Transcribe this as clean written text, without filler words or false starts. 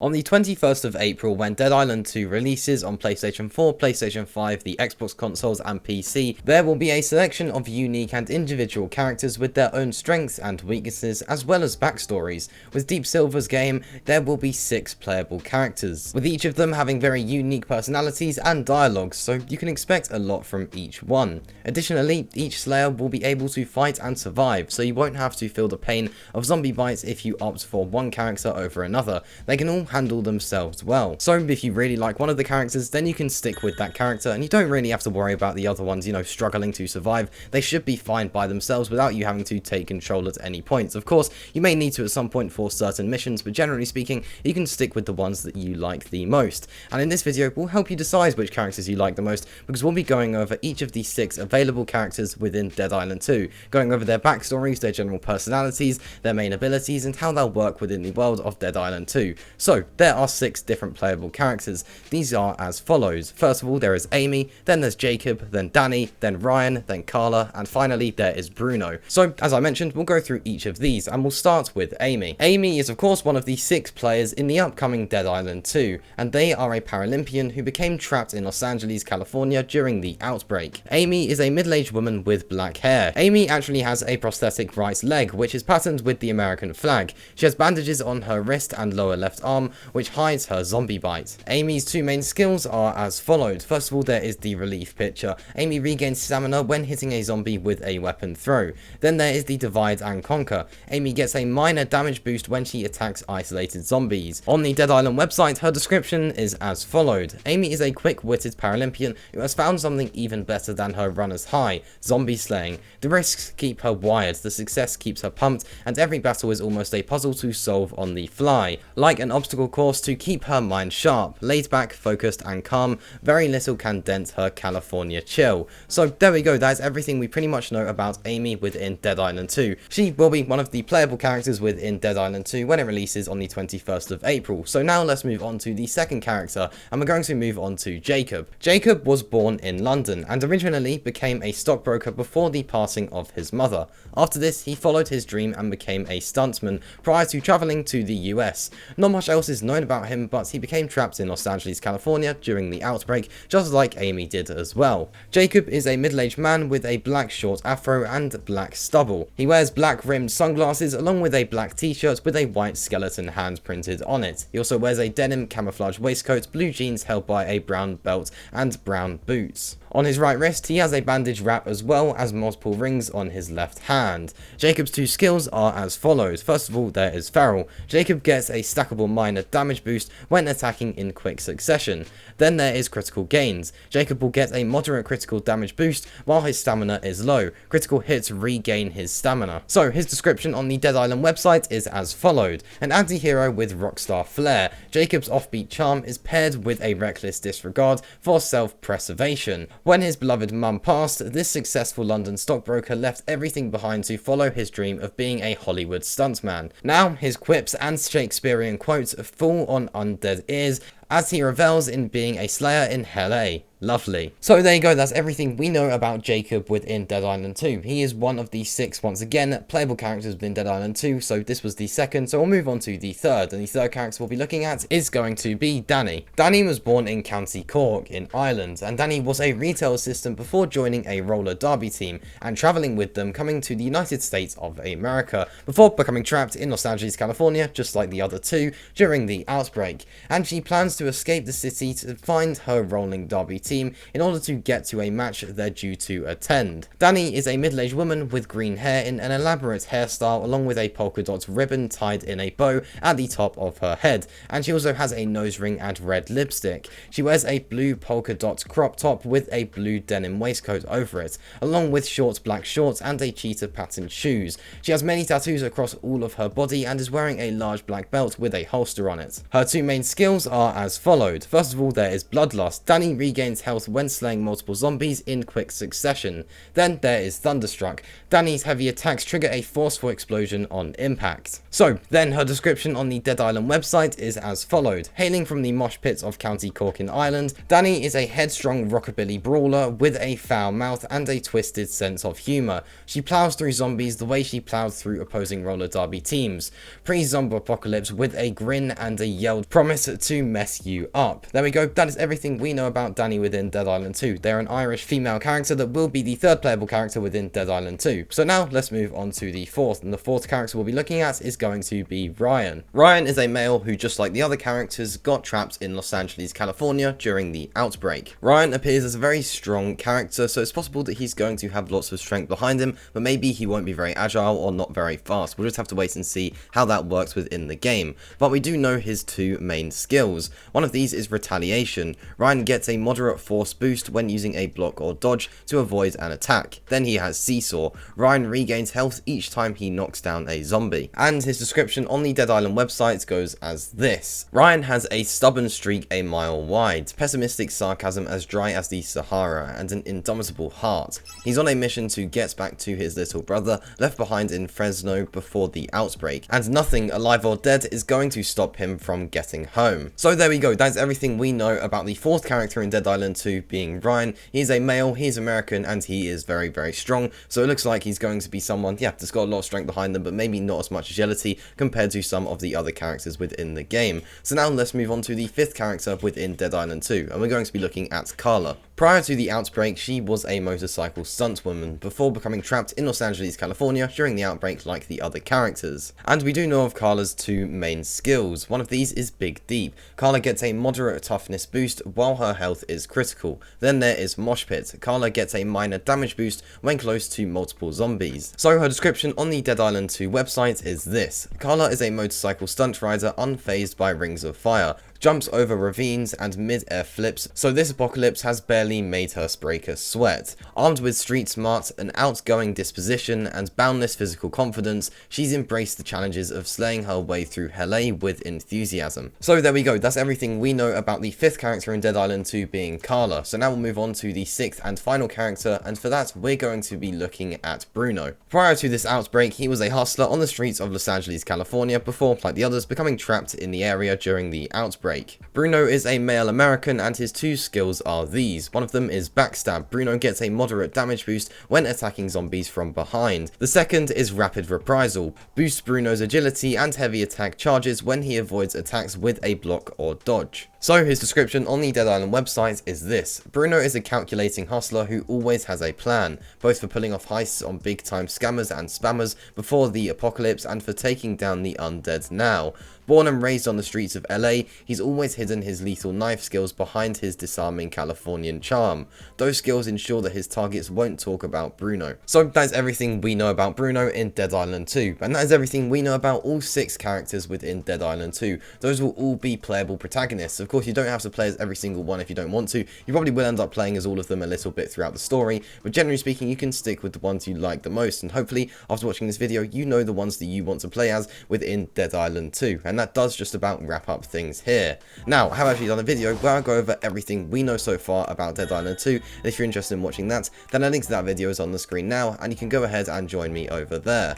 On the 21st of April, when Dead Island 2 releases on PlayStation 4, PlayStation 5, the Xbox consoles and PC, there will be a selection of unique and individual characters with their own strengths and weaknesses, as well as backstories. With Deep Silver's game, there will be 6 playable characters, with each of them having very unique personalities and dialogues, so you can expect a lot from each one. Additionally, each Slayer will be able to fight and survive, so you won't have to feel the pain of zombie bites if you opt for one character over another. They can all handle themselves well. So if you really like one of the characters, then you can stick with that character and you don't really have to worry about the other ones, struggling to survive. They should be fine by themselves without you having to take control at any point. Of course, you may need to at some point for certain missions, but generally speaking, you can stick with the ones that you like the most. And in this video, we'll help you decide which characters you like the most, because we'll be going over each of the 6 available characters within Dead Island 2, going over their backstories, their general personalities, their main abilities, and how they'll work within the world of Dead Island 2. So, there are 6 different playable characters. These are as follows. First of all, there is Amy, then there's Jacob, then Danny, then Ryan, then Carla, and finally there is Bruno. So, as I mentioned, we'll go through each of these, and we'll start with Amy. Amy is of course one of the 6 players in the upcoming Dead Island 2, and they are a Paralympian who became trapped in Los Angeles, California during the outbreak. Amy is a middle-aged woman with black hair. Amy actually has a prosthetic right leg, which is patterned with the American flag. She has bandages on her wrist and lower left arm, which hides her zombie bite. Amy's 2 main skills are as followed. First of all, there is the relief picture. Amy regains stamina when hitting a zombie with a weapon throw. Then there is the divide and conquer. Amy gets a minor damage boost when she attacks isolated zombies. On the Dead Island website, her description is as followed. Amy is a quick-witted Paralympian who has found something even better than her runner's high: zombie slaying. The risks keep her wired, the success keeps her pumped, and every battle is almost a puzzle to solve on the fly. Like an obstacle course to keep her mind sharp, laid back, focused and calm, very little can dent her California chill. So there we go, that is everything we pretty much know about Amy within Dead Island 2. She will be one of the playable characters within Dead Island 2 when it releases on the 21st of April. So now let's move on to the second character, and we're going to move on to Jacob. Jacob was born in London and originally became a stockbroker before the passing of his mother. After this, he followed his dream and became a stuntman prior to traveling to the US. Not much else is known about him, but he became trapped in Los Angeles, California during the outbreak, just like Amy did as well. Jacob is a middle-aged man with a black short afro and black stubble. He wears black rimmed sunglasses along with a black t-shirt with a white skeleton hand printed on it. He also wears a denim camouflage waistcoat, blue jeans held by a brown belt, and brown boots. On his right wrist, he has a bandage wrap as well as multiple rings on his left hand. Jacob's 2 skills are as follows. First of all, there is Feral. Jacob gets a stackable minor damage boost when attacking in quick succession. Then there is Critical Gains. Jacob will get a moderate critical damage boost while his stamina is low. Critical hits regain his stamina. So his description on the Dead Island website is as followed. An anti-hero with rockstar flair. Jacob's offbeat charm is paired with a reckless disregard for self-preservation. When his beloved mum passed, this successful London stockbroker left everything behind to follow his dream of being a Hollywood stuntman. Now, his quips and Shakespearean quotes fall on undead ears as he revels in being a slayer in LA. Lovely. So there you go, that's everything we know about Jacob within Dead Island 2. He is one of the 6, once again, playable characters within Dead Island 2, so this was the second, so we'll move on to the third, and the third character we'll be looking at is going to be Danny. Danny was born in County Cork in Ireland, and Danny was a retail assistant before joining a roller derby team, and travelling with them coming to the United States of America, before becoming trapped in Los Angeles, California, just like the other 2, during the outbreak. And she plans to escape the city to find her rolling derby team in order to get to a match they're due to attend. Danny is a middle-aged woman with green hair in an elaborate hairstyle along with a polka dot ribbon tied in a bow at the top of her head, and she also has a nose ring and red lipstick. She wears a blue polka dot crop top with a blue denim waistcoat over it, along with short black shorts and a cheetah patterned shoes. She has many tattoos across all of her body and is wearing a large black belt with a holster on it. Her 2 main skills are as as followed. First of all, there is Bloodlust. Danny regains health when slaying multiple zombies in quick succession. Then there is Thunderstruck. Danny's heavy attacks trigger a forceful explosion on impact. So, then her description on the Dead Island website is as followed. Hailing from the mosh pits of County Cork in Ireland, Danny is a headstrong rockabilly brawler with a foul mouth and a twisted sense of humour. She plows through zombies the way she plowed through opposing roller derby teams. Pre-zombie apocalypse with a grin and a yelled promise to mess you up. There we go, that is everything we know about Danny within Dead Island 2. They're an Irish female character that will be the third playable character within Dead Island 2. So now let's move on to the fourth, and the fourth character we'll be looking at is going to be Ryan. Ryan is a male who, just like the other characters, got trapped in Los Angeles, California during the outbreak. Ryan appears as a very strong character, so it's possible that he's going to have lots of strength behind him, but maybe he won't be very agile or not very fast. We'll just have to wait and see how that works within the game. But we do know his two main skills. One of these is retaliation. Ryan gets a moderate force boost when using a block or dodge to avoid an attack. Then he has Seesaw. Ryan regains health each time he knocks down a zombie. And his description on the Dead Island website goes as this. Ryan has a stubborn streak a mile wide, pessimistic sarcasm as dry as the Sahara, and an indomitable heart. He's on a mission to get back to his little brother left behind in Fresno before the outbreak, and nothing, alive or dead, is going to stop him from getting home. So there we go, that's everything we know about the fourth character in Dead Island 2 being Ryan. He's a male, he's American, and he is very, very strong, so it looks like he's going to be someone, yeah, that's got a lot of strength behind them, but maybe not as much agility compared to some of the other characters within the game. So now let's move on to the fifth character within Dead Island 2, and we're going to be looking at Carla. Prior to the outbreak, she was a motorcycle stuntwoman before becoming trapped in Los Angeles, California during the outbreak like the other characters. And we do know of Carla's two main skills. One of these is Big Deep. Carla gets a moderate toughness boost while her health is critical. Then there is Mosh Pit. Carla gets a minor damage boost when close to multiple zombies. So her description on the Dead Island 2 website is this. Carla is a motorcycle stunt rider unfazed by rings of fire, jumps over ravines and mid-air flips, so this apocalypse has barely made her break a sweat. Armed with street smarts, an outgoing disposition, and boundless physical confidence, she's embraced the challenges of slaying her way through LA with enthusiasm. So there we go, that's everything we know about the fifth character in Dead Island 2 being Carla. So now we'll move on to the sixth and final character, and for that we're going to be looking at Bruno. Prior to this outbreak, he was a hustler on the streets of Los Angeles, California before, like the others, becoming trapped in the area during the outbreak. Bruno is a male American, and his two skills are these. One of them is Backstab. Bruno gets a moderate damage boost when attacking zombies from behind. The second is Rapid Reprisal. Boosts Bruno's agility and heavy attack charges when he avoids attacks with a block or dodge. So his description on the Dead Island website is this. Bruno is a calculating hustler who always has a plan, both for pulling off heists on big time scammers and spammers before the apocalypse and for taking down the undead now. Born and raised on the streets of LA, he's always hidden his lethal knife skills behind his disarming Californian charm. Those skills ensure that his targets won't talk about Bruno. So that is everything we know about Bruno in Dead Island 2, and that is everything we know about all 6 characters within Dead Island 2. Those will all be playable protagonists. Of course, you don't have to play as every single one if you don't want to. You probably will end up playing as all of them a little bit throughout the story, but generally speaking, you can stick with the ones you like the most, and hopefully, after watching this video, you know the ones that you want to play as within Dead Island 2, and that does just about wrap up things here. Now, I have actually done a video where I go over everything we know so far about Dead Island 2, and if you're interested in watching that, then a link to that video is on the screen now, and you can go ahead and join me over there.